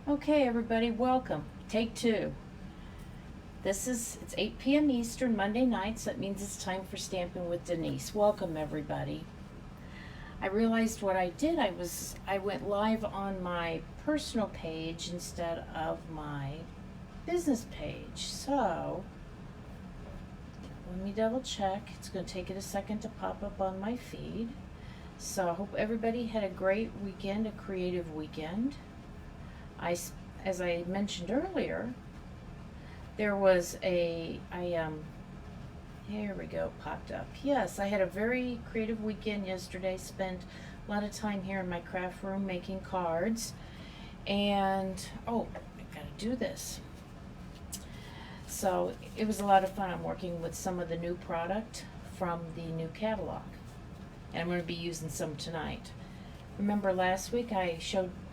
Okay, everybody, welcome. Take two. It's 8 p.m. Eastern, Monday night, so that means it's time for Stampin' with Denise. Welcome, everybody. I realized what I did. I went live on my personal page instead of my business page. So, let me double check. It's going to take it a second to pop up on my feed. So, I hope everybody had a great weekend, a creative weekend. As I mentioned earlier, there was here we go, popped up. Yes, I had a very creative weekend yesterday. Spent a lot of time here in my craft room making cards. And, oh, I gotta do this. So it was a lot of fun. I'm working with some of the new product from the new catalog. And I'm going to be using some tonight. Remember last week I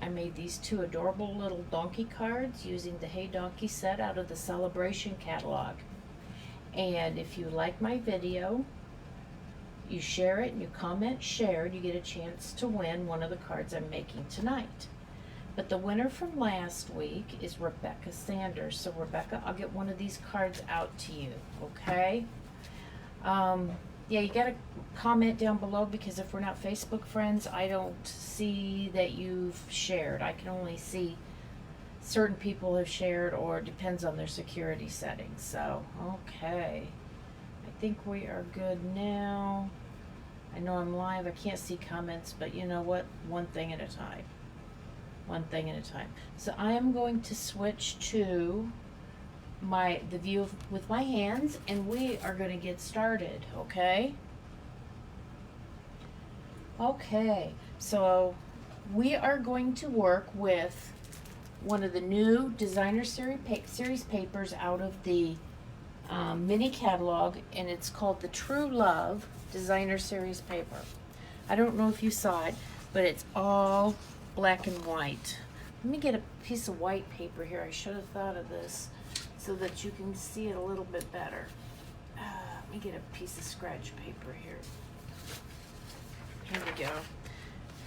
made these two adorable little donkey cards using the Hey Donkey set out of the Celebration catalog. And if you like my video, you share it and you comment shared, you get a chance to win one of the cards I'm making tonight. But the winner from last week is Rebecca Sanders. So Rebecca, I'll get one of these cards out to you, okay? Yeah, you gotta comment down below, because if we're not Facebook friends, I don't see that you've shared. I can only see certain people have shared, or it depends on their security settings. So, okay. I think we are good now. I know I'm live. I can't see comments, but you know what? One thing at a time. One thing at a time. So I am going to switch to the view with my hands, and we are going to get started, okay? Okay, so we are going to work with one of the new designer series papers out of the mini catalog, and it's called the True Love Designer Series paper. I don't know if you saw it, but it's all black and white. Let me get a piece of white paper here. I should have thought of this, so that you can see it a little bit better. Let me get a piece of scratch paper here. Here we go.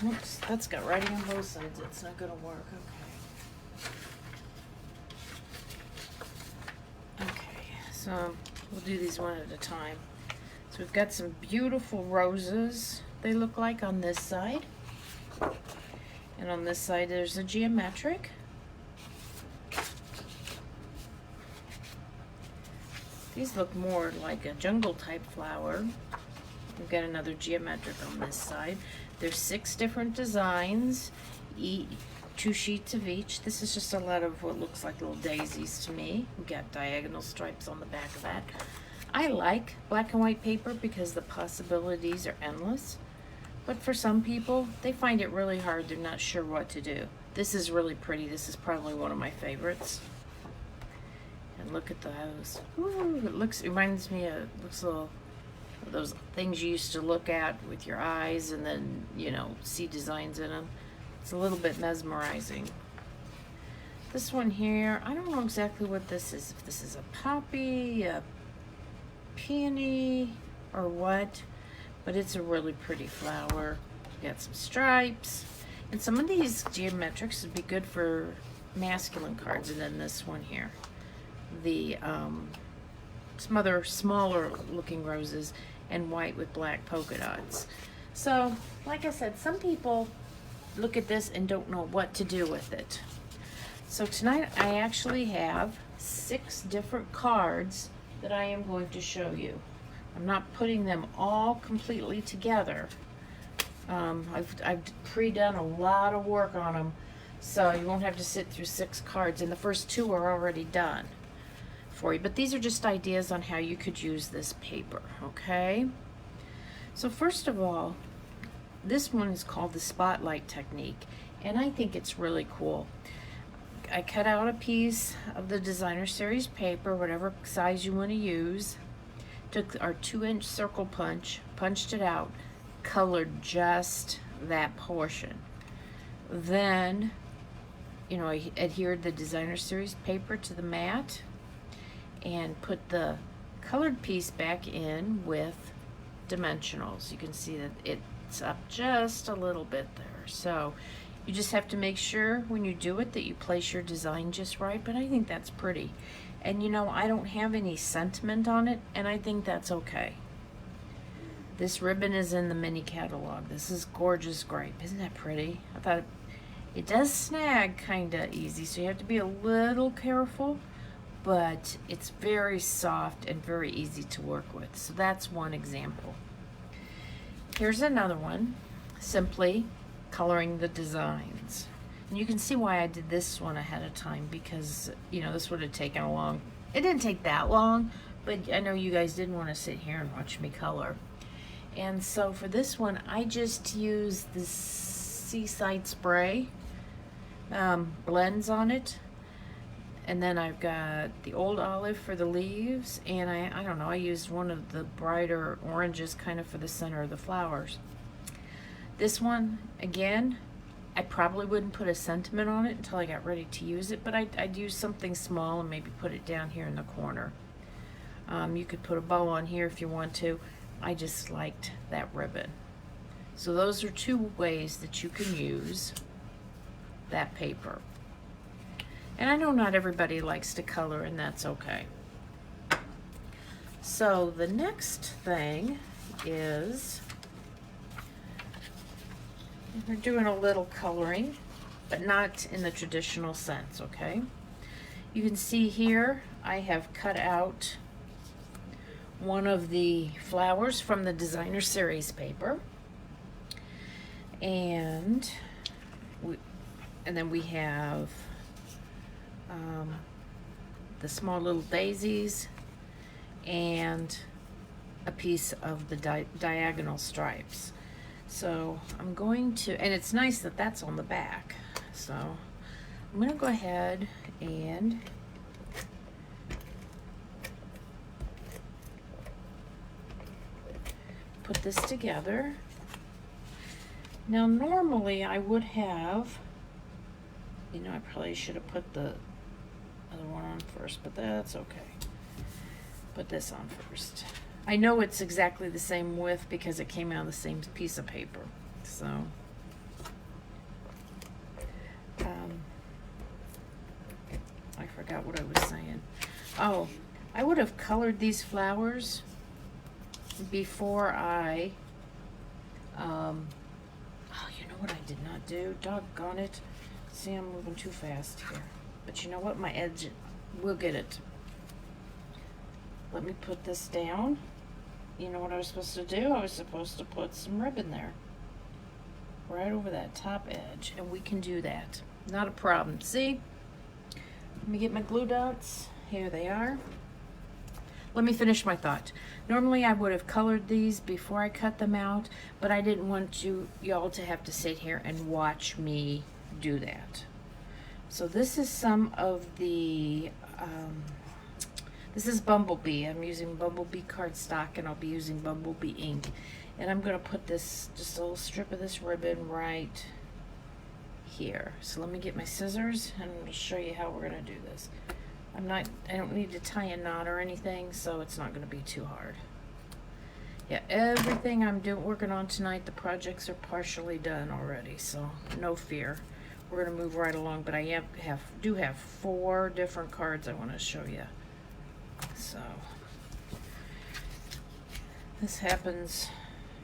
Oops, that's got writing on both sides. It's not gonna work. Okay. Okay, so we'll do these one at a time. So we've got some beautiful roses, they look like, on this side. And on this side there's a geometric. These look more like a jungle type flower. We've got another geometric on this side. There's 6 different designs, 2 sheets of each. This is just a lot of what looks like little daisies to me. We've got diagonal stripes on the back of that. I like black and white paper because the possibilities are endless. But for some people, they find it really hard. They're not sure what to do. This is really pretty. This is probably one of my favorites. And look at those. Ooh, it reminds me of, looks a little, those things you used to look at with your eyes and then, you know, see designs in them. It's a little bit mesmerizing. This one here, I don't know exactly what this is. If this is a poppy, a peony, or what. But it's a really pretty flower. Got some stripes. And some of these geometrics would be good for masculine cards. And then this one here. Some other smaller looking roses and white with black polka dots. So, like I said, some people look at this and don't know what to do with it. So tonight I actually have 6 different cards that I am going to show you. I'm not putting them all completely together. I've pre-done a lot of work on them, so you won't have to sit through 6 cards, and the first 2 are already done for you. But these are just ideas on how you could use this paper, okay? So first of all, this one is called the Spotlight Technique, and I think it's really cool. I cut out a piece of the designer series paper, whatever size you want to use, took our 2-inch circle punch, punched it out, colored just that portion. Then, you know, I adhered the designer series paper to the mat and put the colored piece back in with dimensionals. You can see that it's up just a little bit there. So You just have to make sure when you do it that you place your design just right, but I think that's pretty. And you know, I don't have any sentiment on it, and I think that's okay. This ribbon is in the mini catalog. This is gorgeous grape. Isn't that pretty? I thought it does snag kinda easy, so you have to be a little careful, but it's very soft and very easy to work with. So that's one example. Here's another one, simply coloring the designs. And you can see why I did this one ahead of time, because, you know, this would have taken a long, it didn't take that long, but I know you guys didn't want to sit here and watch me color. And so for this one, I just used this Seaside Spray blends on it. And then I've got the Old Olive for the leaves, and I don't know, I used one of the brighter oranges kind of for the center of the flowers. This one, again, I probably wouldn't put a sentiment on it until I got ready to use it, but I'd use something small and maybe put it down here in the corner. You could put a bow on here if you want to. I just liked that ribbon. So those are two ways that you can use that paper. And I know not everybody likes to color, and that's okay. So the next thing is we're doing a little coloring, but not in the traditional sense, okay? You can see here I have cut out one of the flowers from the designer series paper, and then we have the small little daisies and a piece of the diagonal stripes. So I'm going to, and it's nice that that's on the back, so I'm going to go ahead and put this together. Now normally I would have, you know, I probably should have put the other one on first, but that's okay. Put this on first. I know it's exactly the same width because it came out of the same piece of paper. So I forgot what I was saying. Oh, I would have colored these flowers before I oh, you know what I did not do? Doggone it. See, I'm moving too fast here. But you know what? My edge, we'll get it. Let me put this down. You know what I was supposed to do? I was supposed to put some ribbon there. Right over that top edge. And we can do that. Not a problem. See? Let me get my glue dots. Here they are. Let me finish my thought. Normally I would have colored these before I cut them out, but I didn't want y'all to have to sit here and watch me do that. So this is some of the, this is Bumblebee. I'm using Bumblebee cardstock, and I'll be using Bumblebee ink. And I'm going to put this, just a little strip of this ribbon right here. So let me get my scissors, and I'll show you how we're going to do this. I don't need to tie a knot or anything, so it's not going to be too hard. Yeah, everything I'm working on tonight, the projects are partially done already, so no fear. We're going to move right along, but I do have 4 different cards I want to show you. So this happens.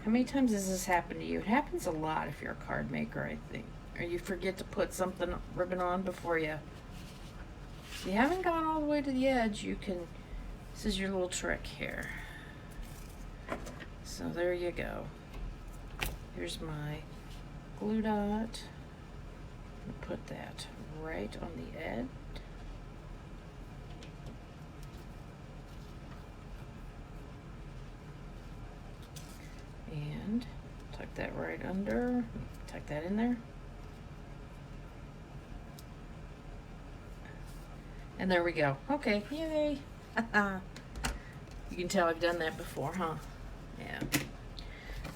How many times does this happen to you? It happens a lot if you're a card maker, I think. Or you forget to put something ribbon on before you. If you haven't gone all the way to the edge, you can. This is your little trick here. So there you go. Here's my glue dot. Put that right on the edge. And tuck that right under. Tuck that in there. And there we go. Okay, yay. You can tell I've done that before, huh? Yeah.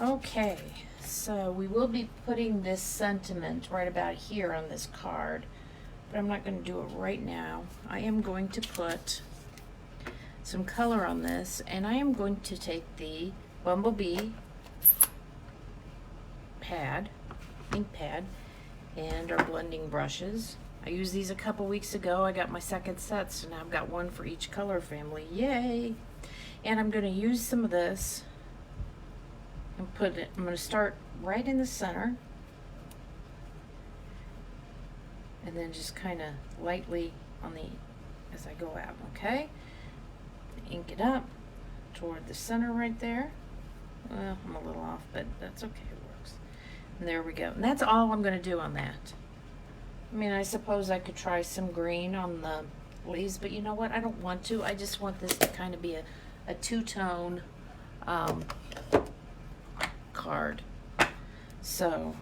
Okay, so we will be putting this sentiment right about here on this card, but I'm not going to do it right now. I am going to put some color on this, and I am going to take the Bumblebee pad, ink pad, and our blending brushes. I used these a couple weeks ago. I got my second set, so now I've got one for each color family. Yay! And I'm going to use some of this and put it, I'm going to start right in the center and then just kind of lightly on the, as I go out, okay? Ink it up toward the center right there. Well, I'm a little off, but that's okay, it works. And there we go. And that's all I'm going to do on that. I mean, I suppose I could try some green on the leaves, but you know what? I don't want to. I just want this to kind of be a two-tone card. So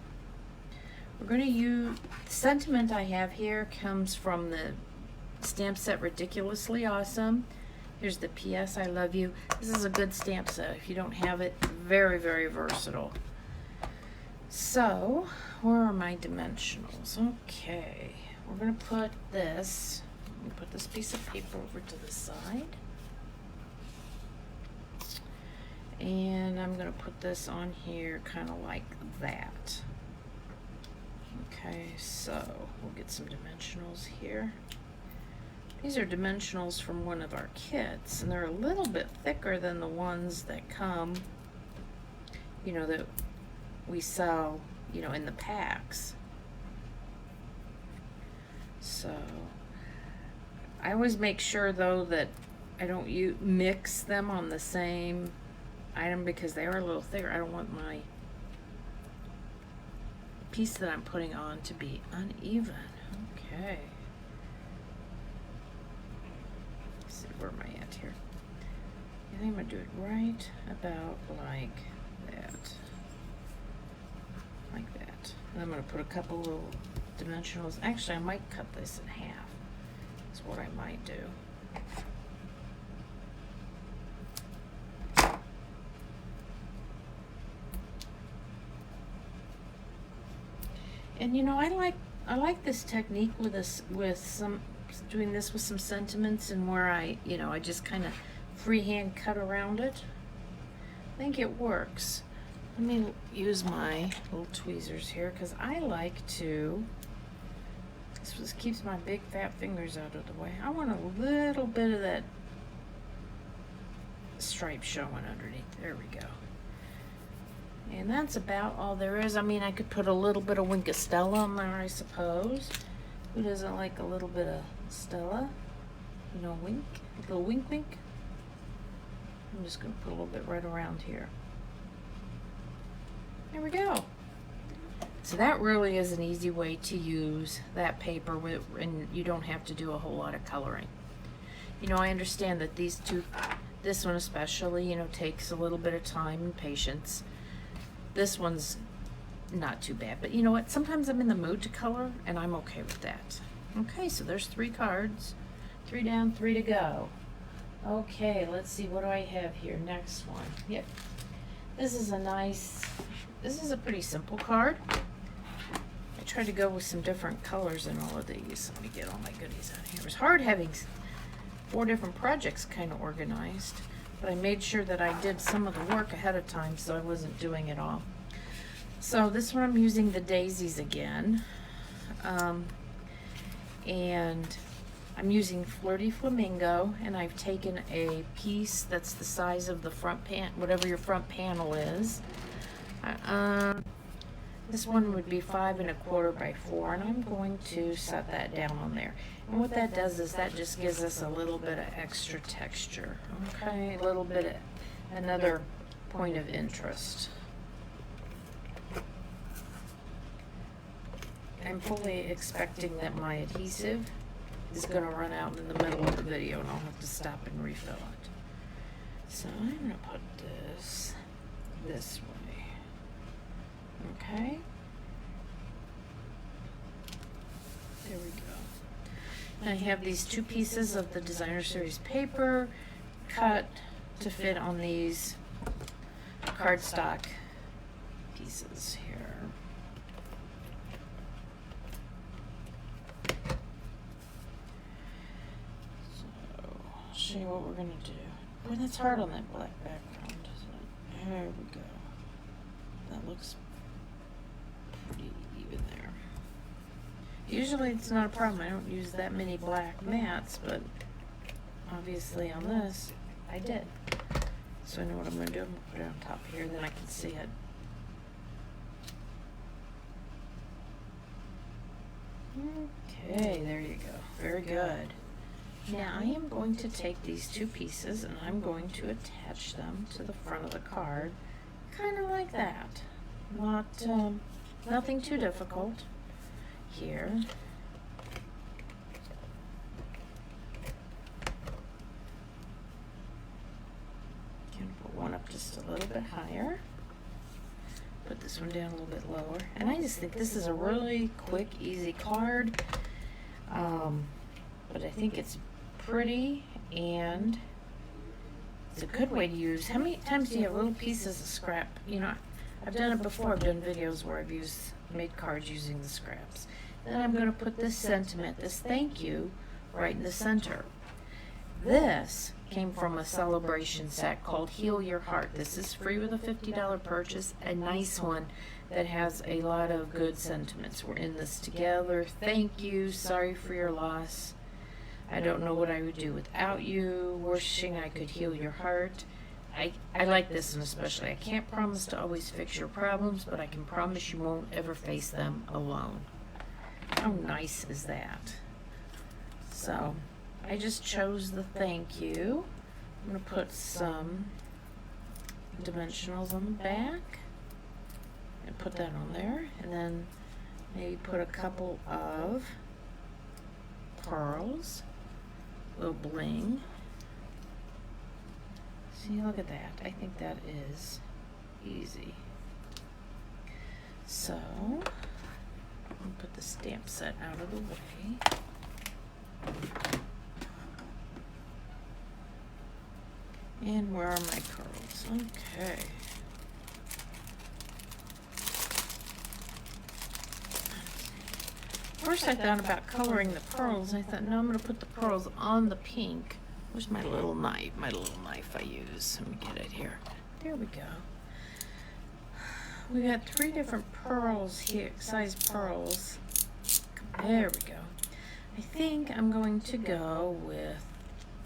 we're going to use, the sentiment I have here comes from the stamp set Ridiculously Awesome. Here's the P.S. I Love You. This is a good stamp set. If you don't have it, very, very versatile. So, where are my dimensionals? Okay, we're going to put this, let me put this piece of paper over to the side. And I'm going to put this on here kind of like that. Okay, so we'll get some dimensionals here. These are dimensionals from one of our kits, and they're a little bit thicker than the ones that come, you know, that we sell, you know, in the packs. So I always make sure though that I don't mix them on the same item because they are a little thicker. I don't want my piece that I'm putting on to be uneven. Okay. Let's see, where am I at here? I think I'm gonna do it right about like that. Like that. And I'm going to put a couple little dimensionals. Actually, I might cut this in half. That's what I might do. And you know, I like this technique with this, doing this with some sentiments, and where I just kind of freehand cut around it. I think it works. Let me use my little tweezers here because I like to, this just keeps my big fat fingers out of the way. I want a little bit of that stripe showing underneath. There we go. And that's about all there is. I mean, I could put a little bit of Wink of Stella on there, I suppose. Who doesn't like a little bit of Stella? You know, wink, a little wink wink. I'm just going to put a little bit right around here. There we go. So that really is an easy way to use that paper and you don't have to do a whole lot of coloring. You know, I understand that these two, this one especially, you know, takes a little bit of time and patience. This one's not too bad, but you know what? Sometimes I'm in the mood to color and I'm okay with that. Okay, so there's 3 cards. 3 down, 3 to go. Okay, let's see, what do I have here? Next one. Yep. This is a pretty simple card. I tried to go with some different colors in all of these. Let me get all my goodies out here. It was hard having 4 different projects kind of organized, but I made sure that I did some of the work ahead of time so I wasn't doing it all. So this one I'm using the daisies again. And I'm using Flirty Flamingo, and I've taken a piece that's the size of the front whatever your front panel is. This one would be 5 1/4 by 4, and I'm going to set that down on there. And what that does is that just gives us a little bit of extra texture. Okay, a little bit of another point of interest. I'm fully expecting that my adhesive is going to run out in the middle of the video and I'll have to stop and refill it. So I'm going to put this way. Okay. There we go. And I have these 2 pieces of the Designer Series paper cut to fit on these cardstock pieces here. Show you what we're gonna do. Boy, that's hard on that black background, isn't it? There we go. That looks pretty even there. Usually it's not a problem. I don't use that many black mats, but obviously on this, I did. So I know what I'm going to do. I'm going to put it on top here, then I can see it. Okay, there you go. Very good. Now I am going to take these two pieces and I'm going to attach them to the front of the card, kind of like that. Not nothing too difficult here. Can put one up just a little bit higher. Put this one down a little bit lower. And I just think this is a really quick, easy card. But I think it's pretty and it's a good way to use. How many times do you have little pieces of scrap? You know, I've done it before. I've done videos where I've made cards using the scraps. Then I'm going to put this sentiment, this thank you, right in the center. This came from a celebration set called Heal Your Heart. This is free with a $50 purchase, a nice one that has a lot of good sentiments. We're in this together. Thank you. Sorry for your loss. I don't know what I would do without you. Wishing I could heal your heart. I like this one especially. I can't promise to always fix your problems, but I can promise you won't ever face them alone. How nice is that? So I just chose the thank you. I'm going to put some dimensionals on the back and put that on there, and then maybe put a couple of pearls, little bling. See, look at that. I think that is easy. So I'll put the stamp set out of the way. And where are my pearls? Okay. First I thought about coloring the pearls. I thought, no, I'm going to put the pearls on the pink. Where's my little knife? My little knife I use. Let me get it here. There we go. We got 3 different pearls here, size pearls. There we go. I think I'm going to go with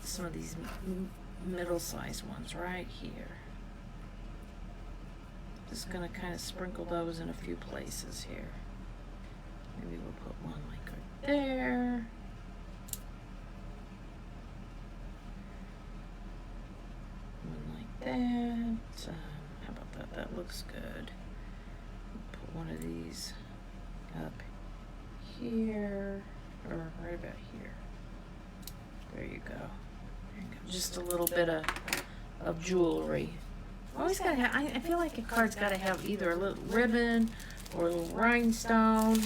some of these middle-sized ones right here. Just going to kind of sprinkle those in a few places here. Maybe we'll put one like right there. One like that. How about that? That looks good. Put one of these up here, or right about here. There you go. There you go. Just a little bit of jewelry. Always gotta have. I feel like a card's gotta have either a little ribbon or a little rhinestone.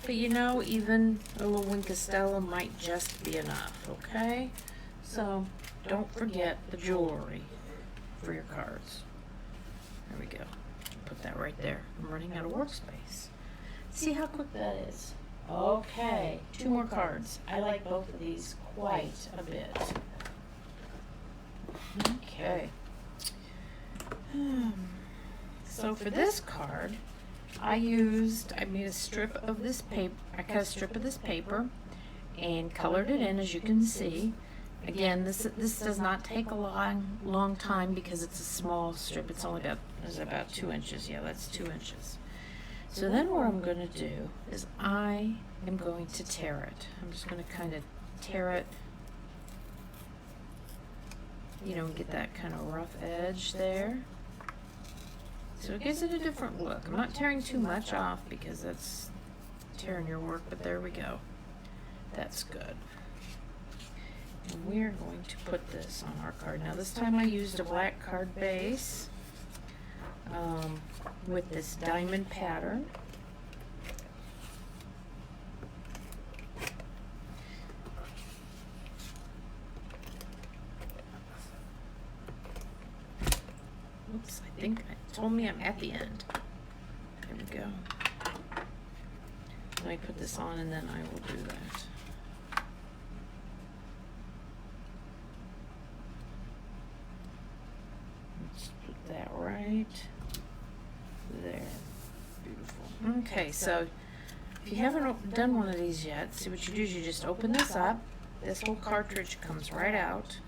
But you know, even a little Winkastella might just be enough, okay? So don't forget the jewelry for your cards. There we go. Put that right there. I'm running out of workspace. See how quick that is? Okay, 2 more cards. I like both of these quite a bit. Okay. So for this card, I made a strip of this paper. I cut a strip of this paper and colored it in, as you can see. Again, this does not take a long time because it's a small strip. It's only about 2 inches. Yeah, that's 2 inches. So then what I'm going to do is I am going to tear it. I'm just going to kind of tear it, you know, get that kind of rough edge there. So it gives it a different look. I'm not tearing too much off because that's tearing your work, but there we go. That's good. And we're going to put this on our card. Now this time I used a black card base with this diamond pattern. Oops, I think it told me I'm at the end. There we go. Let me put this on and then I will do that. Let's put that right there. Beautiful. Okay, so if you haven't done one of these yet, see what you do is you just open this up. This whole cartridge comes right out.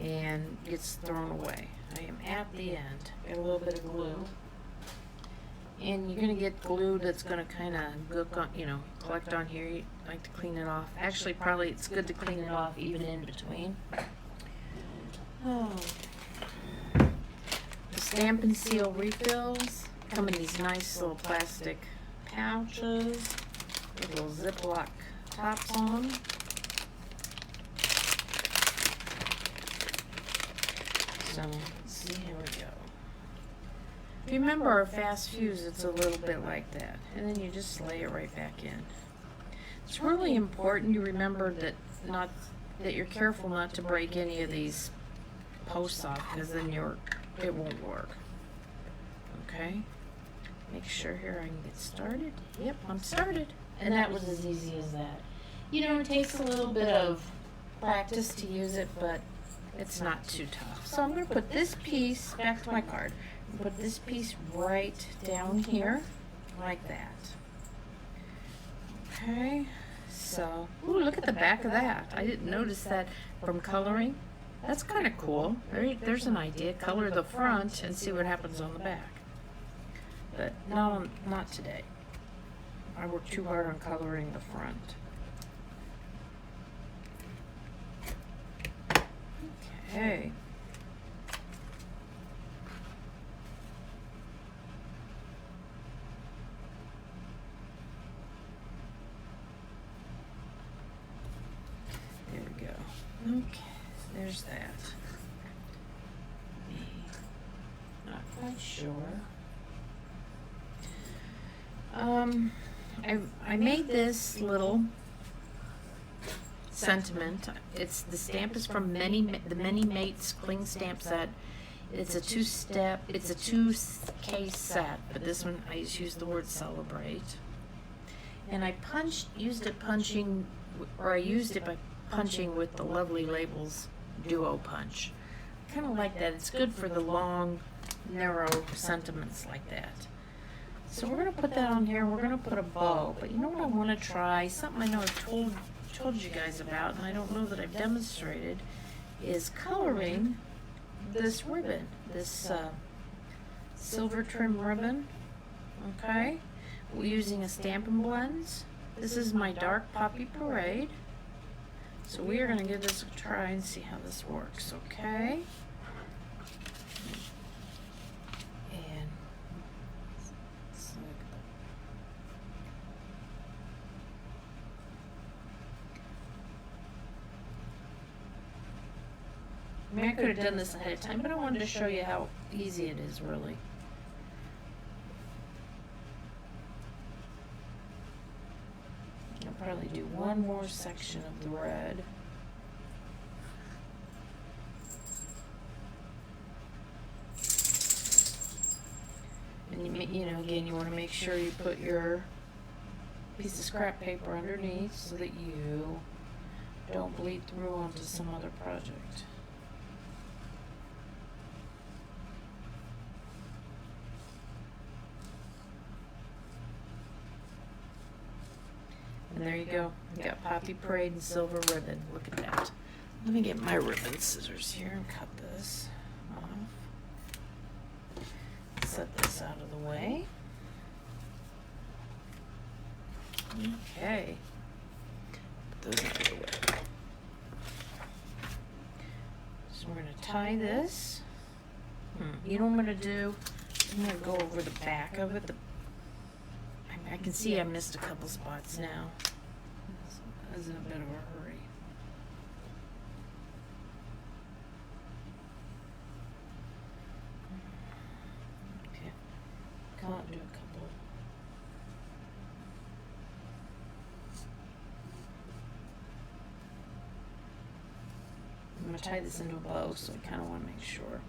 And gets thrown away. I am at the end. Got a little bit of glue. And you're going to get glue that's going to kind of gook on, collect on here. You like to clean it off. Actually, probably it's good to clean it off even in between. Oh. The Stampin' Seal refills come in these nice little plastic pouches with little Ziploc tops on them. So, let's see, here we go. If you remember our fast fuse, it's a little bit like that. And then you just lay it right back in. It's really important you remember that you're careful not to break any of these posts off, because then it won't work. Okay? Make sure here I can get started. Yep, I'm started. And that was as easy as that. It takes a little bit of practice to use it, but it's not too tough. So I'm going to put this piece, back to my card, put this piece right down here, like that. Okay, so, ooh, look at the back of that. I didn't notice that from coloring. That's kind of cool. There's an idea. Color the front and see what happens on the back. But not today. I worked too hard on coloring the front. Okay. There we go. Okay, there's that. Not quite sure. I made this little sentiment. The stamp is from the Many Mates Cling Stamp Set. It's a it's a 2-case set, but this one I just used the word celebrate. And I used it by punching with the Lovely Labels Duo Punch. I kind of like that. It's good for the long, narrow sentiments like that. So we're going to put that on here. We're going to put a bow. But you know what I want to try? Something I know I've told you guys about, and I don't know that I've demonstrated, is coloring this ribbon, this silver trim ribbon. Okay? We're using a Stampin' Blends. This is my Dark Poppy Parade. So we are going to give this a try and see how this works, okay? And I could have done this ahead of time, but I wanted to show you how easy it is, really. I'll probably do one more section of the red. And again, you want to make sure you put your piece of scrap paper underneath so that you don't bleed through onto some other project. And there you go. You got Poppy Parade and silver ribbon. Look at that. Let me get my ribbon scissors here and cut this off. Set this out of the way. Okay. Put those out of the way. So we're going to tie this. You know what I'm going to do? I'm going to go over the back of it. I can see I missed a couple spots now. I was in a bit of a hurry. Okay. Come on, do a couple. I'm going to tie this into a bow, so I kind of want to make sure.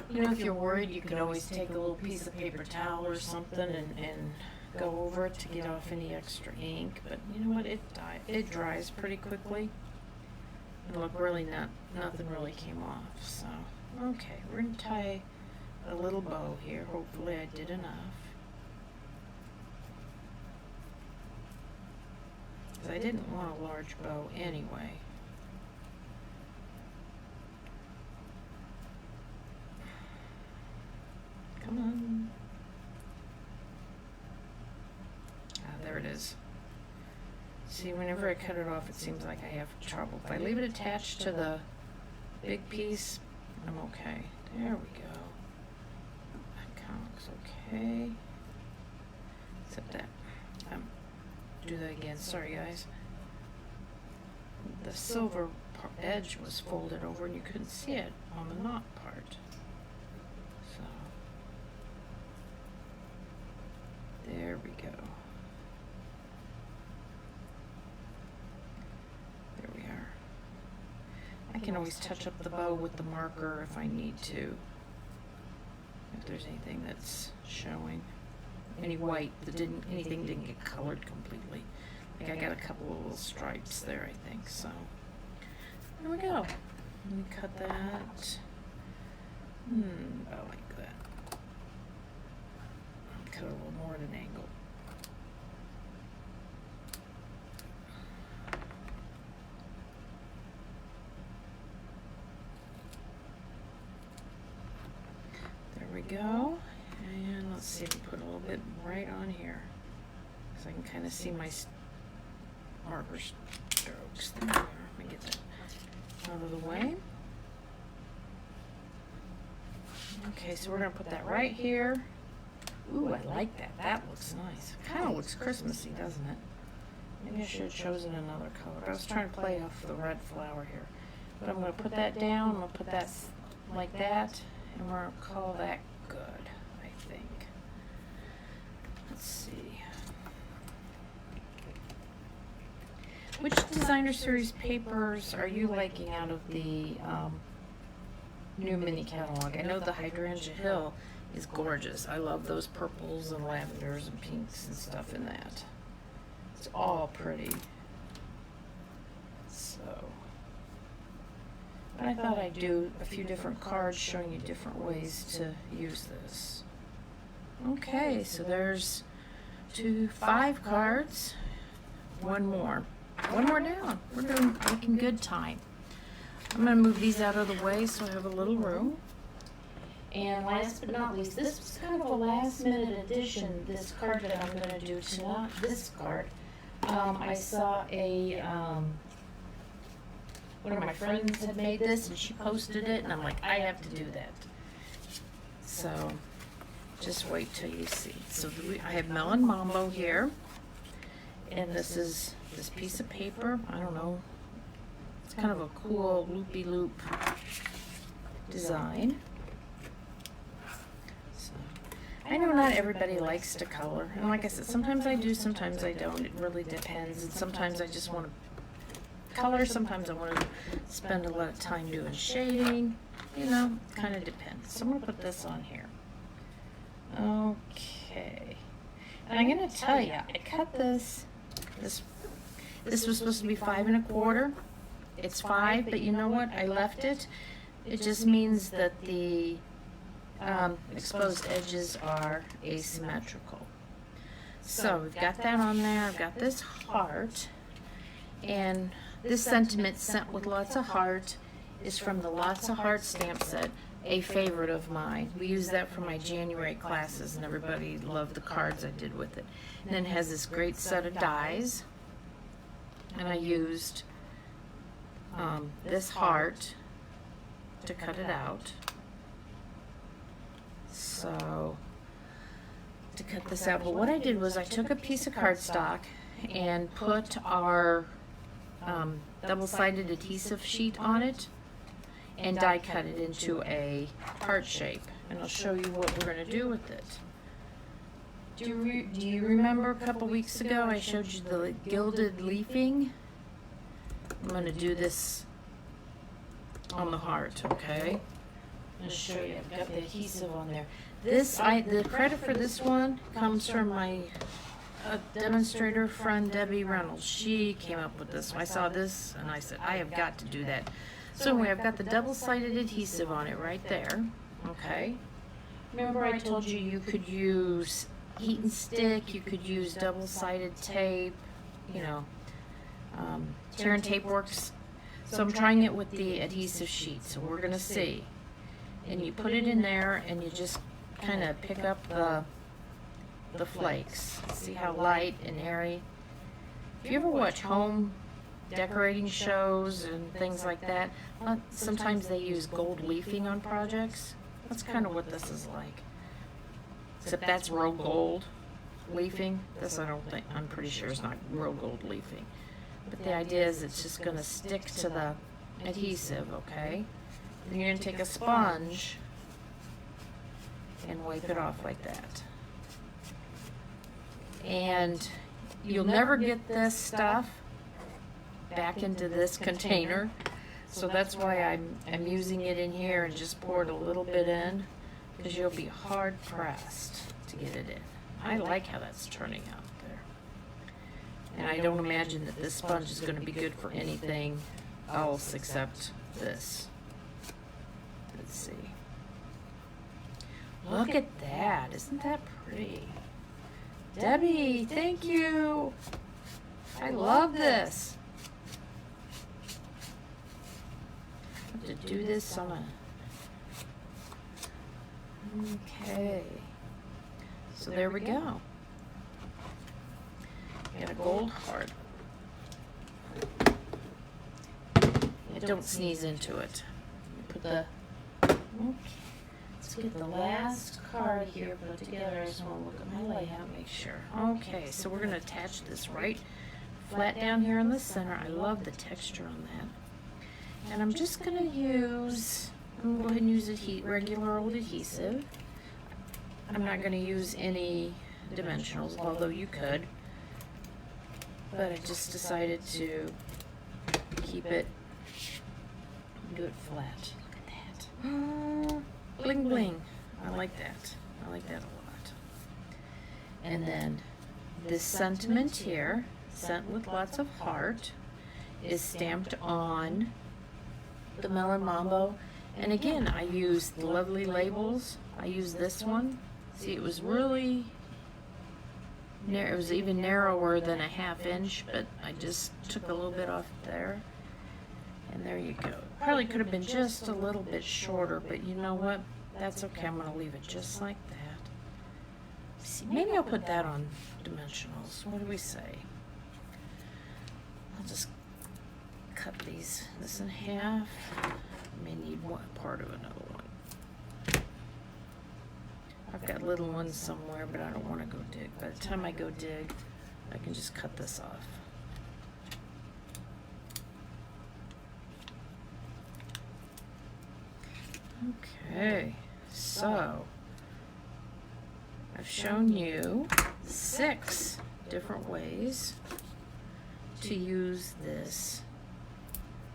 If you're worried, you can always take a little piece of paper towel or something and go over it to get off any extra ink. But you know what? It dries pretty quickly. And look, really nothing really came off. So, okay, we're going to tie a little bow here. Hopefully I did enough. Because I didn't want a large bow anyway. Come on. Ah, there it is. See, whenever I cut it off, it seems like I have trouble. If I leave it attached to the big piece, I'm okay. There we go. That kind of looks okay. Except that, do that again. Sorry, guys. The silver edge was folded over and you couldn't see it on the knot part. So, there we go. There we are. I can always touch up the bow with the marker if I need to. If there's anything that's showing. Any white that anything didn't get colored completely. Like I got a couple of little stripes there, I think, so. There we go. Let me cut that. About like that. Cut it a little more at an angle. There we go. And let's see if we put a little bit right on here. So I can kind of see my marker strokes. There we are. Let me get that out of the way. Okay, so we're going to put that right here. Ooh, I like that. That looks nice. Kind of looks Christmassy, doesn't it? Maybe I should have chosen another color. I was trying to play off the red flower here. But I'm going to put that down. I'm going to put that like that. And we're going to call that good, I think. Let's see. Which designer series papers are you liking out of the new mini catalog? I know the Hydrangea Hill is gorgeous. I love those purples and lavenders and pinks and stuff in that. It's all pretty. So, but I thought I'd do a few different cards showing you different ways to use this. Okay, so there's 5 cards. One more down. We're making good time. I'm going to move these out of the way so I have a little room. And last but not least, this was kind of a last minute addition, this card that I'm going to do tonight. This card. I saw one of my friends had made this and she posted it and I'm like, I have to do that. So just wait till you see. So I have Melon Mambo here. And this is this piece of paper. I don't know. It's kind of a cool loopy-loop design. So, I know not everybody likes to color. And like I said, sometimes I do, sometimes I don't. It really depends. And sometimes I just want to color. Sometimes I want to spend a lot of time doing shading. You know, it kind of depends. So I'm going to put this on here. Okay. And I'm going to tell you, I cut this was supposed to be 5 1/4. It's 5, but you know what? I left it. It just means that the exposed edges are asymmetrical. So we've got that on there. I've got this heart, and this sentiment sent with lots of heart is from the Lots of Heart stamp set, a favorite of mine. We used that for my January classes, and everybody loved the cards I did with it. And then it has this great set of dies, and I used this heart to cut it out. So, to cut this out, but what I did was I took a piece of cardstock and put our double-sided adhesive sheet on it and die cut it into a heart shape. And I'll show you what we're going to do with it. Do you remember a couple weeks ago I showed you the gilded leafing? I'm going to do this on the heart, okay? I'm going to show you. I've got the adhesive on there. The credit for this one comes from my demonstrator friend Debbie Reynolds. She came up with this. I saw this and I said, I have got to do that. So anyway, I've got the double-sided adhesive on it right there, okay? Remember I told you you could use heat and stick, you could use double-sided tape, you know, tear and tape works. So I'm trying it with the adhesive sheet, so we're gonna see. And you put it in there and you just kind of pick up the flakes. See how light and airy? If you ever watch home decorating shows and things like that, sometimes they use gold leafing on projects. That's kind of what this is like. Except that's real gold leafing. This I'm pretty sure is not real gold leafing. But the idea is it's just going to stick to the adhesive, okay? Then you're going to take a sponge and wipe it off like that. And you'll never get this stuff back into this container. So that's why I'm using it in here and just poured a little bit in, because you'll be hard pressed to get it in. I like how that's turning out there. And I don't imagine that this sponge is going to be good for anything else except this. Let's see. Look at that. Isn't that pretty? Debbie, thank you. I love this. I have to do this on a... Okay. So there we go. Got a gold heart. Don't sneeze into it. Put the... Okay. Let's get the last card here put together. I just want to look at my layout, make sure. Okay, so we're going to attach this right flat down here in the center. I love the texture on that. And I'm just going to use... I'm going to go ahead and use regular old adhesive. I'm not going to use any dimensionals, although you could. But I just decided to keep it, do it flat. Look at that. Bling bling. I like that. I like that a lot. And then this sentiment here, sent with lots of heart, is stamped on the Melon Mambo. And again, I used the lovely labels. I used this one. See, it was really narrow. It was even narrower than a 1/2 inch, but I just took a little bit off there. And there you go. Probably could have been just a little bit shorter, but you know what? That's okay. I'm going to leave it just like that. See, maybe I'll put that on dimensionals. What do we say? I'll just cut this in half. I may need one part of another one. I've got little ones somewhere, but I don't want to go dig. By the time I go dig, I can just cut this off. Okay, so I've shown you 6 different ways to use this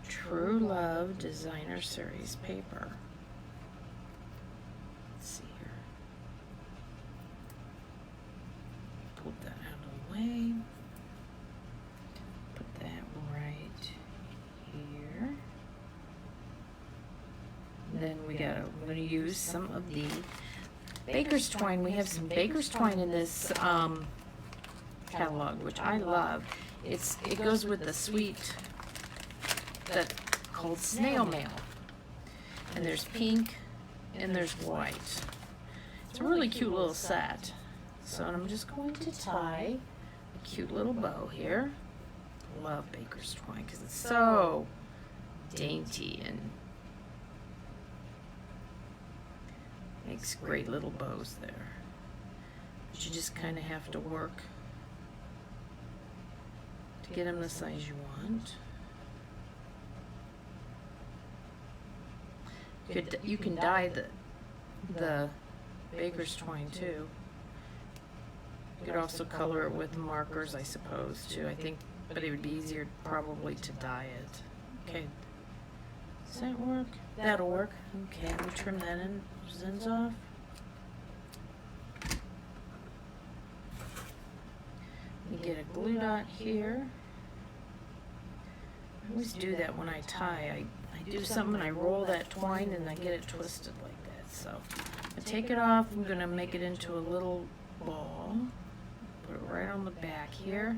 True Love Designer Series paper. Let's see here. Pull that out of the way. Put that right here. Then we're going to use some of the baker's twine. We have some baker's twine in this catalog, which I love. It goes with the sweet that's called snail mail. And there's pink and there's white. It's a really cute little set. So I'm just going to tie a cute little bow here. I love baker's twine because it's so dainty and makes great little bows there. But you just kind of have to work to get them the size you want. You can dye the baker's twine too. You could also color it with markers, I suppose, too. I think, but it would be easier probably to dye it. Okay. Does that work? That'll work. Okay, let me trim that in. Those ends off. You get a glue dot here. I always do that when I tie. I do something and I roll that twine and I get it twisted like that. So I take it off. I'm going to make it into a little ball. Put it right on the back here.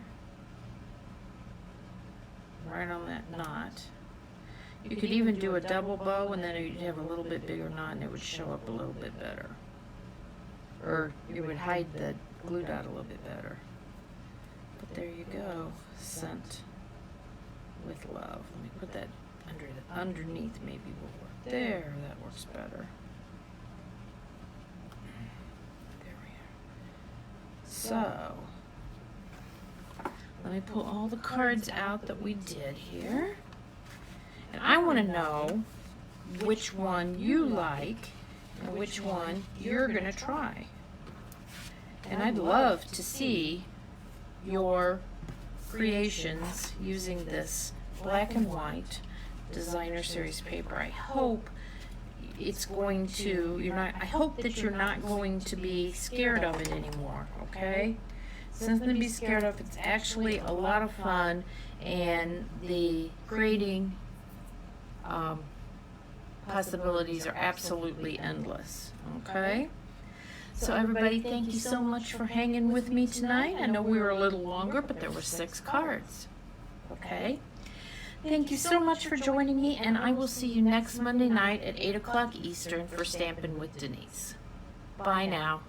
Right on that knot. You could even do a double bow and then you'd have a little bit bigger knot and it would show up a little bit better. Or you would hide the glue dot a little bit better. But there you go. Sent with love. Let me put that underneath, maybe will work. There, that works better. There we are. So, let me pull all the cards out that we did here. And I want to know which one you like and which one you're going to try. And I'd love to see your creations using this black and white designer series paper. I hope it's going to, I hope that you're not going to be scared of it anymore, okay? It's nothing to be scared of. It's actually a lot of fun, and the creating possibilities are absolutely endless, okay? So everybody, thank you so much for hanging with me tonight. I know we were a little longer, but there were 6 cards, okay? Thank you so much for joining me, and I will see you next Monday night at 8 o'clock Eastern for Stampin' with Denise. Bye now.